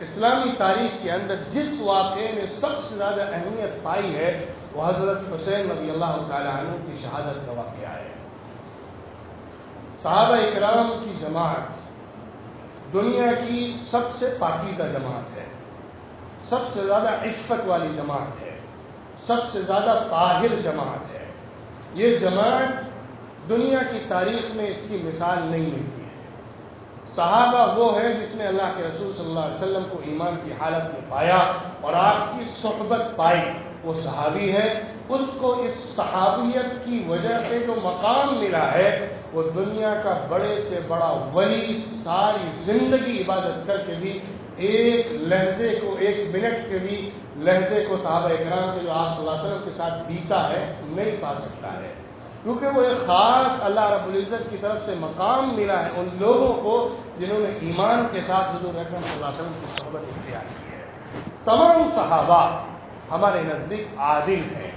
اسلامی تاریخ کے اندر جس واقعے نے سب سے زیادہ اہمیت پائی ہے وہ حضرت حسین رضی اللہ تعالی عنہ کی شہادت کا واقعہ ہے۔ صحابہ اکرام کی جماعت دنیا کی سب سے پاکیزہ جماعت ہے، سب سے زیادہ عفت والی جماعت ہے، سب سے زیادہ طاہر جماعت ہے۔ یہ جماعت دنیا کی تاریخ میں اس کی مثال نہیں ملتی ہے۔ صحابہ وہ ہے جس نے اللہ کے رسول صلی اللہ علیہ وسلم کو ایمان کی حالت میں پایا اور آپ کی صحبت پائی، وہ صحابی ہے۔ اس کو اس صحابیت کی وجہ سے جو مقام ملا ہے وہ دنیا کا بڑے سے بڑا ولی ساری زندگی عبادت کر کے بھی ایک لحظے کو، ایک منٹ کے بھی لحظے کو صحابہ اکرام کے جو آپ صلی اللہ علیہ وسلم کے ساتھ بیتا ہے نہیں پا سکتا ہے، کیونکہ وہ ایک خاص اللہ رب العزت کی طرف سے مقام ملا ہے ان لوگوں کو جنہوں نے ایمان کے ساتھ حضور اکرم صلی اللہ علیہ وسلم کی صحبت اختیار کی ہے۔ تمام صحابہ ہمارے نزدیک عادل ہیں،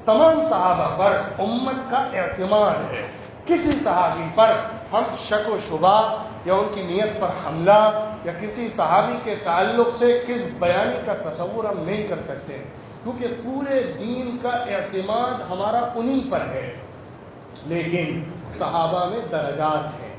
تمام صحابہ پر امت کا اعتماد ہے۔ کسی صحابی پر ہم شک و شبہ یا ان کی نیت پر حملہ یا کسی صحابی کے تعلق سے کس بیانی کا تصور ہم نہیں کر سکتے، کیونکہ پورے دین کا اعتماد ہمارا انہی پر ہے۔ لیکن صحابہ میں درجات ہیں،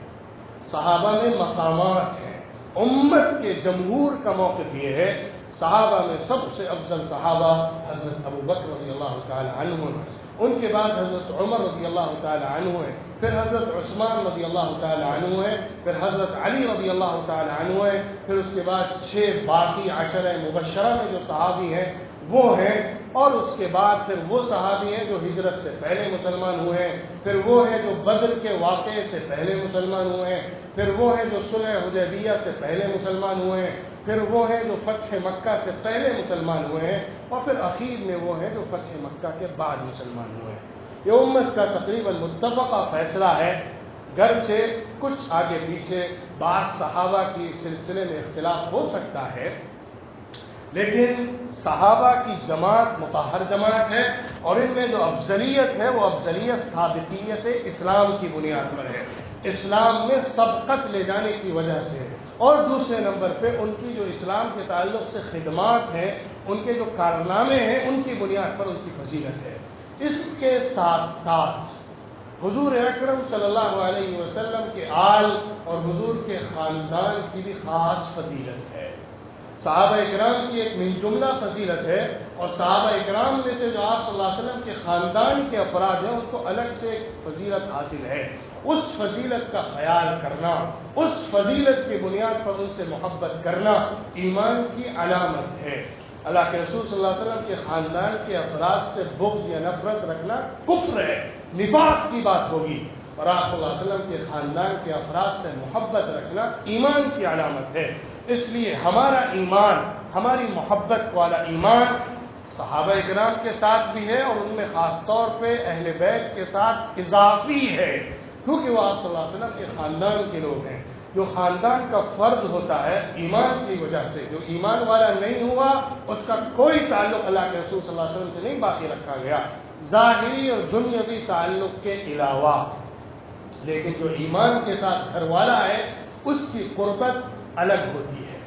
صحابہ میں مقامات ہیں۔ امت کے جمہور کا موقف یہ ہے، صحابہ میں سب سے افضل صحابہ حضرت ابو بکر رضی اللہ تعالی عنہ ہیں، ان کے بعد حضرت عمر رضی اللہ تعالی عنہ ہیں، پھر حضرت عثمان رضی اللہ تعالی عنہ ہیں، پھر حضرت علی رضی اللہ تعالی عنہ ہیں، پھر اس کے بعد 6 باقی عشرہ مبشرہ میں جو صحابی ہیں وہ ہیں، اور اس کے بعد پھر وہ صحابی ہیں جو ہجرت سے پہلے مسلمان ہوئے ہیں، پھر وہ ہیں جو بدر کے واقعے سے پہلے مسلمان ہوئے ہیں، پھر وہ ہیں جو صلح حدیبیہ سے پہلے مسلمان ہوئے ہیں، پھر وہ ہیں جو فتح مکہ سے پہلے مسلمان ہوئے ہیں، اور پھر اخیر میں وہ ہیں جو فتح مکہ کے بعد مسلمان ہوئے ہیں۔ یہ امت کا تقریباً متفقہ فیصلہ ہے، گرچہ کچھ آگے پیچھے بعض صحابہ کی سلسلے میں اختلاف ہو سکتا ہے، لیکن صحابہ کی جماعت مطہر جماعت ہے، اور ان میں جو افضلیت ہے وہ افضلیت سابقیت اسلام کی بنیاد پر ہے، اسلام میں سبقت لے جانے کی وجہ سے، اور دوسرے نمبر پہ ان کی جو اسلام کے تعلق سے خدمات ہیں، ان کے جو کارنامے ہیں، ان کی بنیاد پر ان کی فضیلت ہے۔ اس کے ساتھ ساتھ حضور اکرم صلی اللہ علیہ وسلم کے آل اور حضور کے خاندان کی بھی خاص فضیلت ہے۔ صحابہ اکرام کی ایک من جملہ فضیلت ہے، اور صحابہ اکرام میں سے جو آپ صلی اللہ علیہ وسلم کے خاندان کے افراد ہیں ان کو الگ سے ایک فضیلت حاصل ہے۔ اس فضیلت کا خیال کرنا، اس فضیلت کی بنیاد پر ان سے محبت کرنا ایمان کی علامت ہے۔ اللہ کے رسول صلی اللہ علیہ وسلم کے خاندان کے افراد سے بغض یا نفرت رکھنا کفر ہے، نفاق کی بات ہوگی، اور آپ صلی اللہ علیہ وسلم کے خاندان کے افراد سے محبت رکھنا ایمان کی علامت ہے۔ اس لیے ہمارا ایمان، ہماری محبت والا ایمان صحابہ اکرام کے ساتھ بھی ہے، اور ان میں خاص طور پہ اہل بیت کے ساتھ اضافی ہے، کیونکہ وہ آپ صلی اللہ علیہ وسلم کے خاندان کے لوگ ہیں۔ جو خاندان کا فرد ہوتا ہے ایمان کی وجہ سے، جو ایمان والا نہیں ہوا اس کا کوئی تعلق اللہ کے رسول صلی اللہ علیہ وسلم سے نہیں باقی رکھا گیا، ظاہری اور دنیاوی تعلق کے علاوہ۔ لیکن جو ایمان کے ساتھ گھر والا ہے اس کی قربت الگ ہوتی ہے،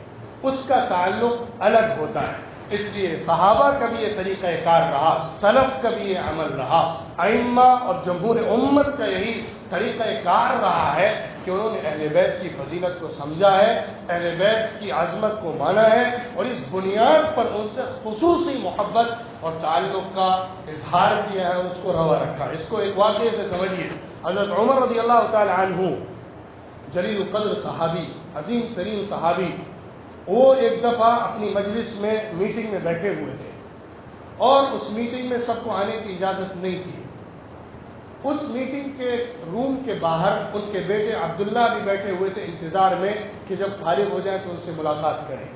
اس کا تعلق الگ ہوتا ہے۔ اس لیے صحابہ کا بھی یہ طریقہ کار رہا، سلف کا بھی یہ عمل رہا، ائمہ اور جمہور امت کا یہی طریقہ کار رہا ہے کہ انہوں نے اہل بیت کی فضیلت کو سمجھا ہے، اہل بیت کی عظمت کو مانا ہے، اور اس بنیاد پر ان سے خصوصی محبت اور تعلق کا اظہار کیا ہے اور اس کو روا رکھا۔ اس کو ایک واقعے سے سمجھیے۔ حضرت عمر رضی اللہ تعالی عنہ جلیل القدر صحابی، عظیم ترین صحابی، وہ ایک دفعہ اپنی مجلس میں میٹنگ میں بیٹھے ہوئے تھے، اور اس میٹنگ میں سب کو آنے کی اجازت نہیں تھی۔ اس میٹنگ کے روم کے باہر ان کے بیٹے عبداللہ بھی بیٹھے ہوئے تھے انتظار میں کہ جب فارغ ہو جائیں تو ان سے ملاقات کریں۔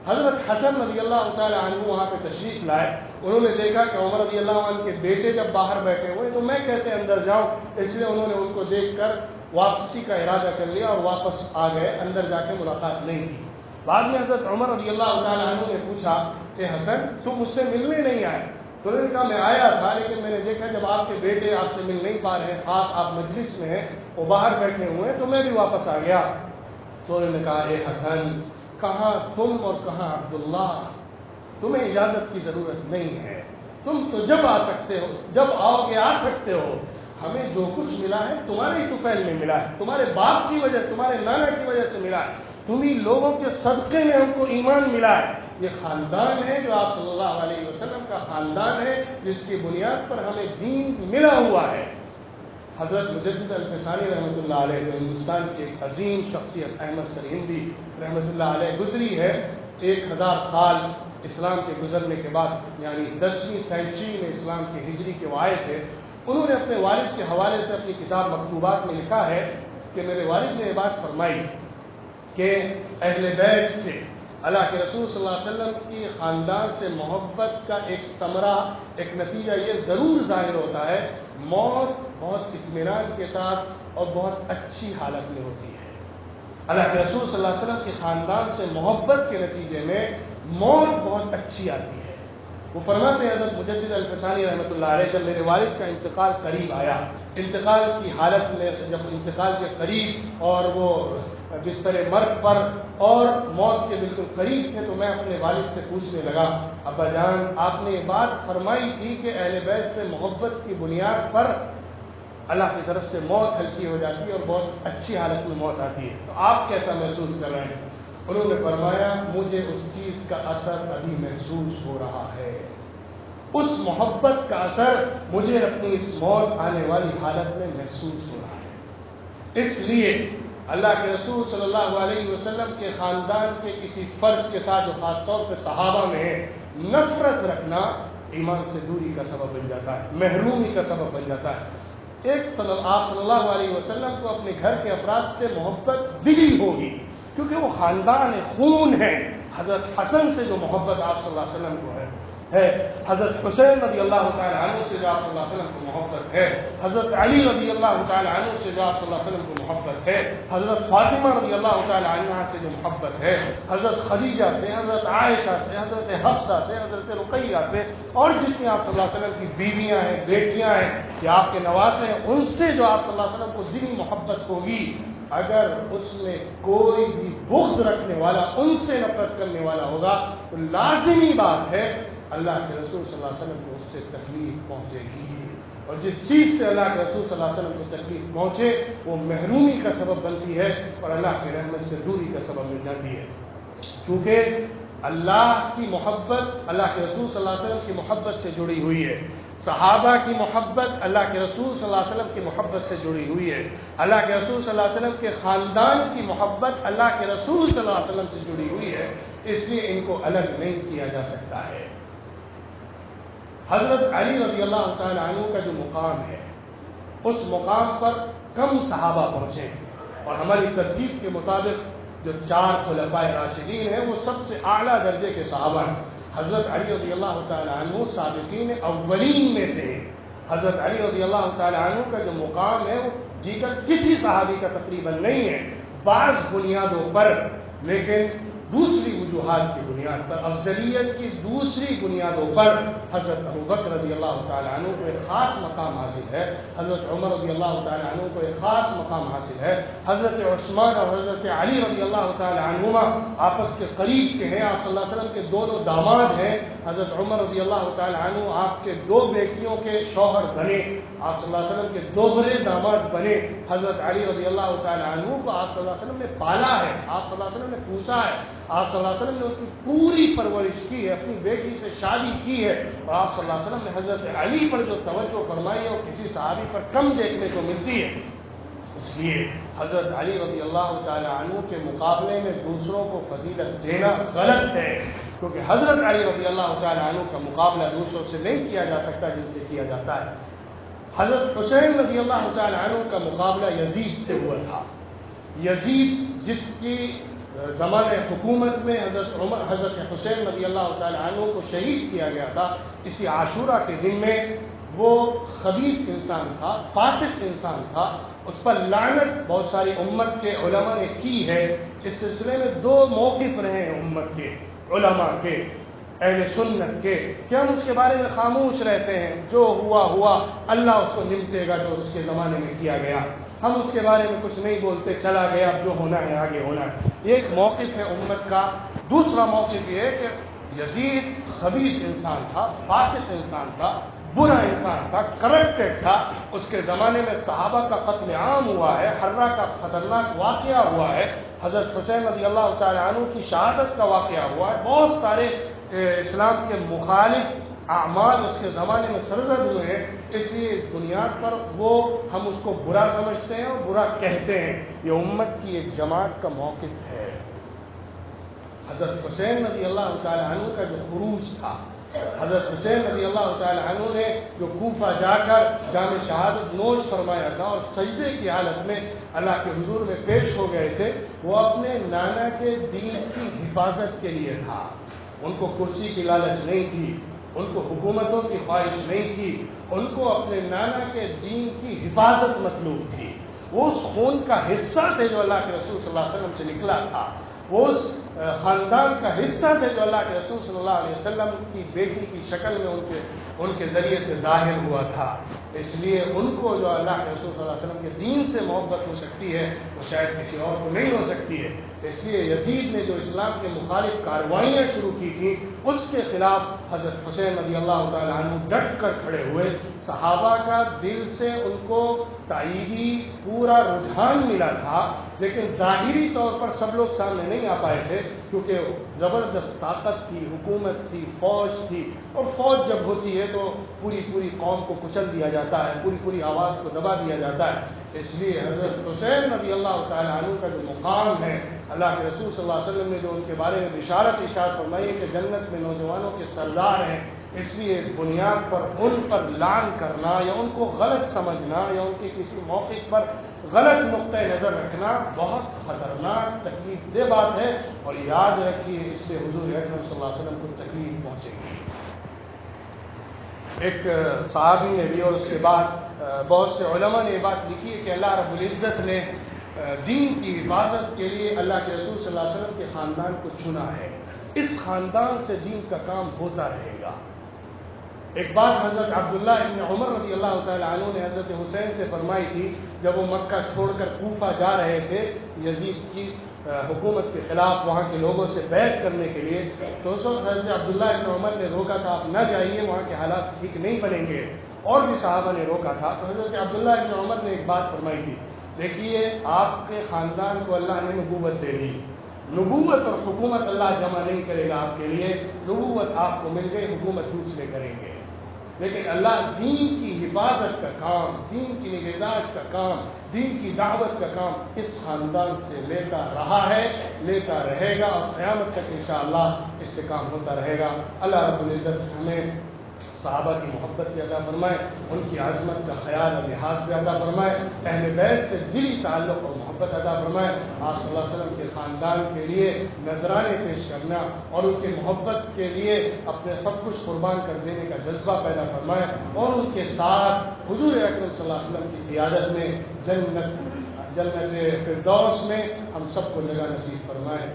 حضرت حسن رضی اللہ تعالی عنہ وہاں پہ تشریف لائے، انہوں نے دیکھا کہ عمر رضی اللہ عنہ کے بیٹے جب باہر بیٹھے ہوئے تو میں کیسے اندر جاؤں، اس لیے انہوں نے ان کو دیکھ کر واپسی کا ارادہ کر لیا اور واپس آ گئے، اندر جا کے ملاقات نہیں کی۔ بعد میں حضرت عمر رضی اللہ تعالی عنہ نے پوچھا کہ حسن تم مجھ سے ملنے نہیں آئے؟ تو انہوں نے کہا میں آیا تھا، لیکن میں نے دیکھا جب آپ کے بیٹے آپ سے مل نہیں پا رہے ہیں، خاص آپ مجلس میں ہیں، وہ باہر بیٹھے ہوئے ہیں، تو میں بھی واپس آ گیا۔ تو انہوں نے کہا اے حسن کہاں تم اور کہاں عبداللہ، تمہیں اجازت کی ضرورت نہیں ہے، تم تو جب آ سکتے ہو، جب آؤ گے آ سکتے ہو، ہمیں جو کچھ ملا ہے تمہارے ہی طفیل میں ملا ہے، تمہارے باپ کی وجہ، تمہارے نانا کی وجہ سے ملا ہے، تمہیں لوگوں کے صدقے میں ہم کو ایمان ملا ہے۔ یہ خاندان ہے جو آپ صلی اللہ علیہ وسلم کا خاندان ہے، جس کی بنیاد پر ہمیں دین ملا ہوا ہے۔ حضرت مجدد الفسانی رحمۃ اللہ علیہ جو ہندوستان کی ایک عظیم شخصیت، احمد سرہندی رحمۃ اللہ علیہ گزری ہے 1000 سال اسلام کے گزرنے کے بعد، یعنی 10ویں سینچری میں اسلام کے ہجری کے وہ آئے تھے۔ انہوں نے اپنے والد کے حوالے سے اپنی کتاب مکتوبات میں لکھا ہے کہ میرے والد نے یہ بات فرمائی کہ اہل بیت سے، اللہ کے رسول صلی اللہ علیہ وسلم کی خاندان سے محبت کا ایک ثمرہ، ایک نتیجہ یہ ضرور ظاہر ہوتا ہے، موت بہت اطمینان کے ساتھ اور بہت اچھی حالت میں ہوتی ہے۔ اللہ کے رسول صلی اللہ علیہ وسلم کے خاندان سے محبت کے نتیجے میں موت بہت اچھی آتی ہے۔ وہ فرماتے ہیں حضرت مجدد الفسانی رحمۃ اللہ علیہ، جب میرے والد کا انتقال قریب آیا، انتقال کی حالت میں جب انتقال کے قریب اور وہ بستر مرگ پر اور موت کے بالکل قریب تھے، تو میں اپنے والد سے پوچھنے لگا، ابا جان آپ نے یہ بات فرمائی تھی کہ اہل بیت سے محبت کی بنیاد پر اللہ کی طرف سے موت ہلکی ہو جاتی ہے اور بہت اچھی حالت میں موت آتی ہے، تو آپ کیسا محسوس کر رہے ہیں؟ انہوں نے فرمایا مجھے اس چیز کا اثر ابھی محسوس ہو رہا ہے، اس محبت کا اثر مجھے اپنی اس موت آنے والی حالت میں محسوس ہو رہا ہے۔ اس لیے اللہ کے رسول صلی اللہ علیہ وسلم کے خاندان کے کسی فرد کے ساتھ جو خاص طور پہ صحابہ میں ہے، نفرت رکھنا ایمان سے دوری کا سبب بن جاتا ہے، محرومی کا سبب بن جاتا ہے۔ آپ صلی اللہ علیہ وسلم کو اپنے گھر کے افراد سے محبت دلی ہوگی کیونکہ وہ خاندان خون ہے۔ حضرت حسن سے جو محبت آپ صلی اللہ علیہ وسلم کو ہے، حضرت حسین رضی اللہ تعالی عنہ سے جو آپ صلی اللہ علیہ وسلم کو محبت ہے، حضرت علی رضی اللہ تعالی عنہ سے جو آپ صلی اللہ علیہ وسلم کو محبت ہے، حضرت فاطمہ رضی اللہ تعالی عنہا سے جو محبت ہے، حضرت خدیجہ سے، حضرت عائشہ سے، حضرت حفصہ سے، حضرت رقیہ سے، اور جتنی آپ صلی اللہ علیہ وسلم کی بیویاں ہیں، بیٹیاں ہیں یا آپ کے نواسے ہیں، ان سے جو آپ صلی اللہ علیہ وسلم کو دلی محبت ہوگی، اگر اس میں کوئی بھی بغض رکھنے والا، ان سے نفرت کرنے والا ہوگا، تو لازمی بات ہے اللہ کے رسول صلی اللہ علیہ وسلم کو اس سے تکلیف پہنچے گی، اور جس چیز سے اللہ کے رسول صلی اللہ علیہ وسلم کو تکلیف پہنچے وہ محرومی کا سبب بنتی ہے اور اللہ کی رحمت سے دوری کا سبب بن جاتی ہے۔ کیونکہ اللہ کی محبت اللہ کے رسول صلی اللہ علیہ وسلم کی محبت سے جڑی ہوئی ہے، صحابہ کی محبت اللہ کے رسول صلی اللہ علیہ وسلم کی محبت سے جڑی ہوئی ہے، اللہ کے رسول صلی اللہ علیہ وسلم کے خاندان کی محبت اللہ کے رسول صلی اللہ علیہ وسلم سے جڑی ہوئی ہے، اس لیے ان کو الگ نہیں کیا جا سکتا ہے۔ حضرت علی رضی اللہ تعالی عنہ کا جو مقام ہے، اس مقام پر کم صحابہ پہنچے ہیں، اور ہماری ترتیب کے مطابق جو 4 خلفائے راشدین ہیں وہ سب سے اعلیٰ درجے کے صحابہ ہیں۔ حضرت علی رضی اللہ تعالی عنہ سابقین اولین میں سے ہیں۔ حضرت علی رضی اللہ تعالی عنہ کا جو مقام ہے وہ دیگر کسی صحابی کا تقریباً نہیں ہے، بعض بنیادوں پر، لیکن دوسری وجوہات کی بنیاد پر، افضلیت کی دوسری بنیادوں پر حضرت ابوبکر رضی اللہ تعالی عنہ کو ایک خاص مقام حاصل ہے، حضرت عمر رضی اللہ تعالی عنہ کو ایک خاص مقام حاصل ہے، حضرت عثمان اور حضرت علی رضی اللہ تعالی عنہما آپس کے قریب کے ہیں، آپ صلی اللہ علیہ وسلم کے دونوں داماد ہیں، حضرت عمر رضی اللہ تعالی عنہ آپ کے 2 بیٹیوں کے شوہر بنے، آپ صلی اللہ علیہ وسلم کے 2 بڑے داماد بنے، حضرت علی رضی اللہ تعالی عنہ کو آپ صلی اللہ علیہ وسلم نے پالا ہے، آپ صلی اللہ علیہ وسلم نے پوسا ہے، آپ صلی اللہ علیہ وسلم نے ان کی پوری پرورش کی ہے، اپنی بیٹی سے شادی کی ہے، اور آپ صلی اللہ علیہ وسلم نے حضرت علی پر جو توجہ فرمائی ہے وہ کسی صحابی پر کم دیکھنے کو ملتی ہے۔ اس لیے حضرت علی رضی اللہ تعالی عنہ کے مقابلے میں دوسروں کو فضیلت دینا غلط ہے، کیونکہ حضرت علی رضی اللہ تعالی عنہ کا مقابلہ دوسروں سے نہیں کیا جا سکتا جن سے کیا جاتا ہے۔ حضرت حسین رضی اللہ تعالی عنہ کا مقابلہ یزید سے ہوا تھا۔ یزید جس کی زمانۂ حکومت میں حضرت حسین رضی اللہ تعالی عنہ کو شہید کیا گیا تھا، اسی عاشورہ کے دن میں، وہ خبیث انسان تھا، فاسق انسان تھا، اس پر لعنت بہت ساری امت کے علماء نے کی ہے۔ اس سلسلے میں 2 موقف رہے ہیں امت کے، علماء کے، اہل سنت کے، کہ ہم اس کے بارے میں خاموش رہتے ہیں، جو ہوا ہوا، اللہ اس کو نمٹے گا جو اس کے زمانے میں کیا گیا۔ ہم اس کے بارے میں کچھ نہیں بولتے، چلا گیا، اب جو ہونا ہے آگے ہونا ہے۔ یہ ایک موقف ہے امت کا۔ دوسرا موقف یہ ہے کہ یزید خبیث انسان تھا، فاسق انسان تھا، برا انسان تھا، کرپٹڈ تھا۔ اس کے زمانے میں صحابہ کا قتل عام ہوا ہے، حرہ کا خطرناک واقعہ ہوا ہے، حضرت حسین رضی اللہ تعالیٰ عنہ کی شہادت کا واقعہ ہوا ہے، بہت سارے اسلام کے مخالف اعمال اس کے زمانے میں سرزد ہوئے ہیں۔ اس لیے اس بنیاد پر ہم اس کو برا سمجھتے ہیں اور برا کہتے ہیں۔ یہ امت کی ایک جماعت کا موقف ہے۔ حضرت حسین رضی اللہ تعالیٰ عنہ کا جو خروج تھا، حضرت حسین رضی اللہ تعالیٰ عنہ نے جو کوفہ جا کر جام شہادت نوش فرمایا تھا اور سجدے کی حالت میں اللہ کے حضور میں پیش ہو گئے تھے، وہ اپنے نانا کے دین کی حفاظت کے لیے تھا۔ ان کو کرسی کی لالچ نہیں تھی، ان کو حکومتوں کی خواہش نہیں تھی، ان کو اپنے نانا کے دین کی حفاظت مطلوب تھی۔ وہ اس خون کا حصہ تھے جو اللہ کے رسول صلی اللہ علیہ وسلم سے نکلا تھا، وہ اس خاندان کا حصہ تھے جو اللہ کے رسول صلی اللہ علیہ وسلم کی بیٹی کی شکل میں ان کے ذریعے سے ظاہر ہوا تھا۔ اس لیے ان کو جو اللہ کے رسول صلی اللہ علیہ وسلم کے دین سے محبت ہو سکتی ہے، وہ شاید کسی اور کو نہیں ہو سکتی ہے۔ اس لیے یزید نے جو اسلام کے مخالف کارروائیاں شروع کی تھیں، اس کے خلاف حضرت حسین رضی اللہ تعالیٰ عنہ ڈٹ کر کھڑے ہوئے۔ صحابہ کا دل سے ان کو تائیدی پورا رجحان ملا تھا، لیکن ظاہری طور پر سب لوگ سامنے نہیں آ پائے تھے، کیونکہ زبردست طاقت تھی، حکومت تھی، فوج تھی، اور فوج جب ہوتی ہے تو پوری قوم کو کچل دیا جاتا ہے، پوری آواز کو دبا دیا جاتا ہے۔ اس لیے حضرت حسین رضی اللہ تعالیٰ عنہ کا جو مقام ہے، اللہ کے رسول صلی اللہ علیہ وسلم نے جو ان کے بارے میں بشارت ارشاد فرمائی ہے کہ جنت میں نوجوانوں کے سردار ہیں، اس لیے اس بنیاد پر ان پر لعن کرنا یا ان کو غلط سمجھنا یا ان کے کسی موقف پر غلط نقطۂ نظر رکھنا بہت خطرناک تکلیف دہ بات ہے، اور یاد رکھیے اس سے حضور اکرم صلی اللہ علیہ وسلم کو تکلیف پہنچے گی۔ ایک صحابی نے بھی اور اس کے بعد بہت سے علماء نے یہ بات لکھی ہے کہ اللہ رب العزت نے دین کی حفاظت کے لیے اللہ کے رسول صلی اللہ علیہ وسلم کے خاندان کو چنا ہے، اس خاندان سے دین کا کام ہوتا رہے گا۔ ایک بات حضرت عبداللہ ابن عمر رضی اللہ تعالیٰ عنہ نے حضرت حسین سے فرمائی تھی، جب وہ مکہ چھوڑ کر کوفہ جا رہے تھے یزید کی حکومت کے خلاف وہاں کے لوگوں سے بیعت کرنے کے لیے، تو اس وقت حضرت عبداللہ ابن عمر نے روکا تھا آپ نہ جائیے، وہاں کے حالات ٹھیک نہیں بنیں گے، اور بھی صحابہ نے روکا تھا۔ تو حضرت عبداللہ ابن عمر نے ایک بات فرمائی تھی، دیکھیے آپ کے خاندان کو اللہ نے نبوت دے دی، نبوت اور حکومت اللہ جمع نہیں کرے گا آپ کے لیے، نبوت آپ کو مل گئی، حکومت دوسرے کریں گے، لیکن اللہ دین کی حفاظت کا کام، دین کی نگہداشت کا کام، دین کی دعوت کا کام اس خاندان سے لیتا رہا ہے، لیتا رہے گا، اور قیامت تک انشاءاللہ اس سے کام ہوتا رہے گا۔ اللہ رب العزت ہمیں صحابہ کی محبت بھی عطا فرمائے، ان کی عظمت کا خیال اور لحاظ بھی عطا فرمائے، اہل بیت سے دلی تعلق اور محبت عطا فرمائے، آپ صلی اللہ علیہ وسلم کے خاندان کے لیے نذرانے پیش کرنا اور ان کی محبت کے لیے اپنے سب کچھ قربان کر دینے کا جذبہ پیدا فرمائے، اور ان کے ساتھ حضور اکرم صلی اللہ علیہ وسلم کی قیادت میں جنت فردوس میں ہم سب کو جگہ نصیب فرمائے۔